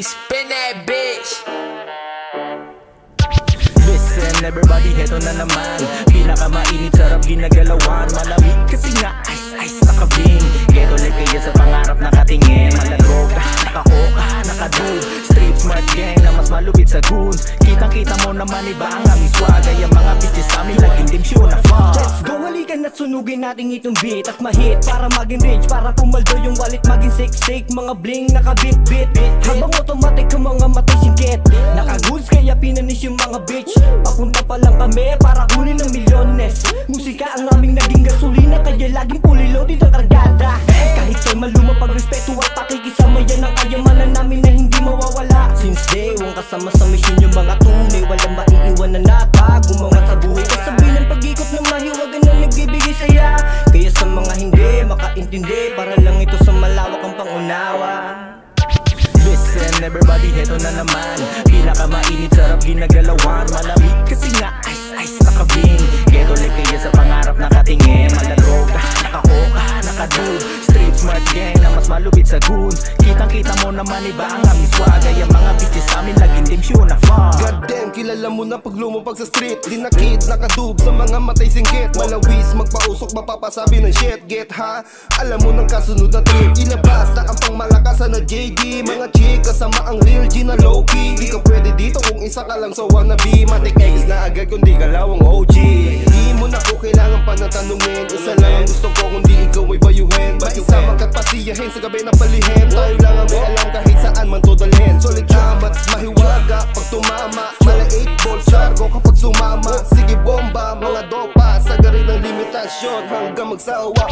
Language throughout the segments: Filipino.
spin that bitch. Listen everybody, heto na naman. Pinakamainit, sarap ginagalawan. Malamig kasi nga ice nakabing. Ghetto life kaya sa pangarap nakatingin. Maladroga, nakakoka, nakadud. Street smart gang na mas malupit sa goons. Kitang-kita mo naman iba ang aming swag. Ay ang mga bitches sa amin laging dimsyon na fuck. Let's go, halikan at sunugin natin itong beat at mahit para maging rich, para pumaldo yung wallet maging sick. Mga bling nakabit-bit habang automatic ang mga matay singkit. Nakagoods kaya pinanis yung mga bitch. Papunta pa lang kami para kunin ng milyones. Musika ang aming naging gasolina, kaya laging fully loaded ang kargada. Kahit sa'y maluma, pagrespeto at pakikisama, yan ang kayamanan namin na hindi mawawala. Since day one kasama sa mission yung mga tunay, walang maiiwan na nata. Gumangat sa buhay kasabi ng pag-ikot ng mahiwagan na nagbibigay saya. Kaya sa mga hindi makaintindi, para lang ito sa malawak ang pangunawa. Listen everybody, heto na naman. Pinakamainit, sarap ginagalawan. Malamig kasi nga ice nakabing. Ghetto life kaya sa pangarap nakatingin. Maladroga, nakakoka, nakadud. Street smart gang na mas malupit sa goons. Kitang-kita mo naman iba ang aming swag. Ay ang mga bitches sa amin laging dimsyon na fuck. Goddamn, kilala mo na pag lumapag sa street. Dinakit, nakadub sa mga matay singgit. Malawis, magpausok, mapapasabi ng shit. Get ha? Alam mo ng kasunod na trip. Ilabas na ang pangmalakasan na JD. Mga chick, kasama ang real G na low-key. Di ka pwede dito kung isa ka lang sa wannabe. Matik X na agad kung di ka lawang OG. Di mo na ko kailangan pa na tanungin. Isa lang ang gusto ko kundi ikaw ay bayuhin. Mag-isa magkatpasiyahin sa gabi na palihin. Tayo lang ang may alam kahit saan man to dalhin. Solid kamats, mahiwaga pag tumama. Mala 8 ball sargo kapag sumama. Sige bomba, mga dopa. Sagarin ng limitasyon hanggang magsawa.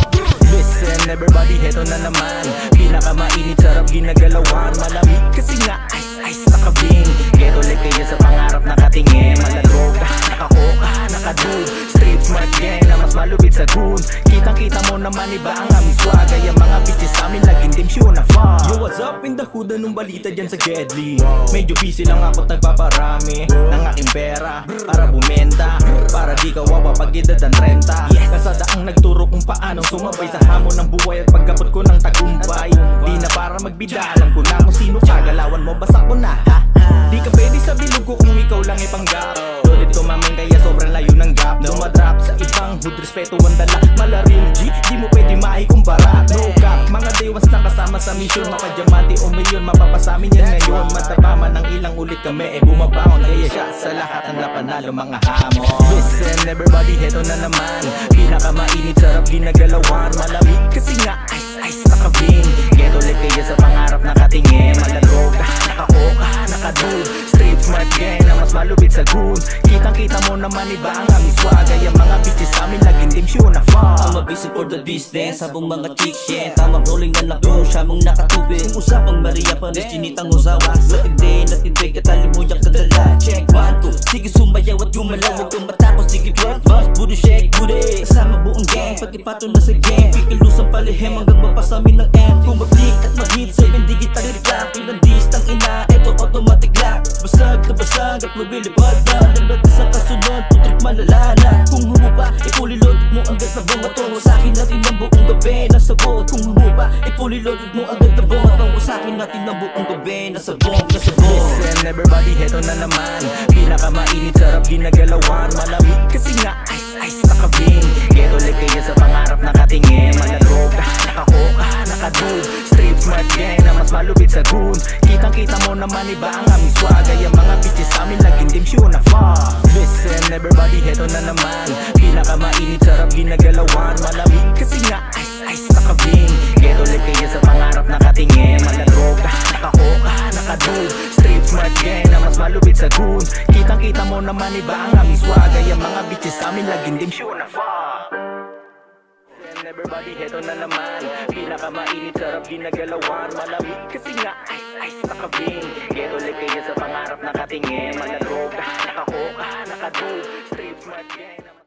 Listen everybody, heto na naman. Pinakamainit, sarap ginagalawan. Malamig kasi nga ice nakabing. Ghetto life kaya sa pangarap nakatingin. Maladroga, nakakoka, nakadud. Street smart gang na mas malupit sa goons. Kitang-kita mo naman iba ang aming swag. Ay ang mga bitches sa amin laging dimsyon na fuck. Yo, what's up in the hood, anong balita dyan sa Gedli? Medyo busy lang ako't nagpaparami ng aking pera para bumenta, para di kawawa pag edad ang 30. Kasada ang nagturo kung paanong sumabay sa hamon ng buhay at pagkapot ko ng tagumpay. Di na para magbida, alam ko na kung sino ka. Galawan mo basta ko na ha. Di ka pwede sa bilog ko kung ikaw lang ipanggap. Tulad ko mamin kaya sobrang layo ng gap. Dumadrop sa ibang hood, respeto ang dala. Mala real G, di mo pwede maikumpara. No cap, mga dewas na kasama sa mission. Mapadiamante o milyon, mapapasamin yan ngayon. Mataba man ng ilang ulit kami bumabaon. Kaya siya sa lahat ang napanalo mga hamon. Listen everybody, heto na naman. Pinakamainit, sarap ginagalawan. Malamig kasi nga ice nakabing. Ghetto life kaya sa pangarap nakatingin. Maladroga, nakakoka, nakadud. Street smart gang na mas malupit sa goons. Kitang-kita mo naman iba ang aming swag. Ay ang mga bitches sa amin laging dimsyon na fuck. I'm a busy for the business, habang mga chicks yan. Tamang rolling na lang siya mong nakatubig. Kung usapang Maria Panis, chinitang usawa. Natinday katalimuyak kadala. Check 1, 2, sige sumayaw at gumalaw. Huwag kang matapos, sige twerk, bounce, booty shake, booty. Kasama buong gang, pag-ipato na sa game. Pikilusang palihim hanggang mapasamin ng M. Kung mag-click at mag-hit, 7 digital recap. Ilang D's tang ina, eto automatic lock. Basag na basag at mabilibad na. Nagdag sa kasunod, putrip malala na. Kung humupa, ipulilodid mo ang ganda bong ato. Sa akin natin ang buong gabi nasa bot. Kung humupa, ipulilodid mo ang ganda bong ato. Sa akin natin ang buong gabi nasa bot. Listen everybody, heto na naman. Pinakamainit, sarap ginagalawan. Malamig kasi nga ice nakabing. Ghetto life kaya sa pangarap nakatingin. Maladroga, nakakoka, nakadud. Street smart gang na mas malupit sa goons. Kitang-kita mo naman iba ang aming swag. Ay ang mga bitches sa amin laging dimsyon na fuck. Listen everybody, heto na naman. Pinakamainit, sarap ginagalawan. Malamig kasi nga ice nakabing. Ghetto life kaya sa pangarap nakatingin. Maladroga, nakakoka, nakadud. Street smart gang na mas malupit sa goons. Kitang-kita mo naman iba ang aming swag. Ay ang mga bitches sa amin laging dimsyon na fuck. Everybody, heto na naman. Pinakamainit, sarap ginagalawan. Malamig kasi nga ice nakabing. Ghetto life kaya sa pangarap nakatingin. Maladroga, nakakoka, nakadud. Street smart gang.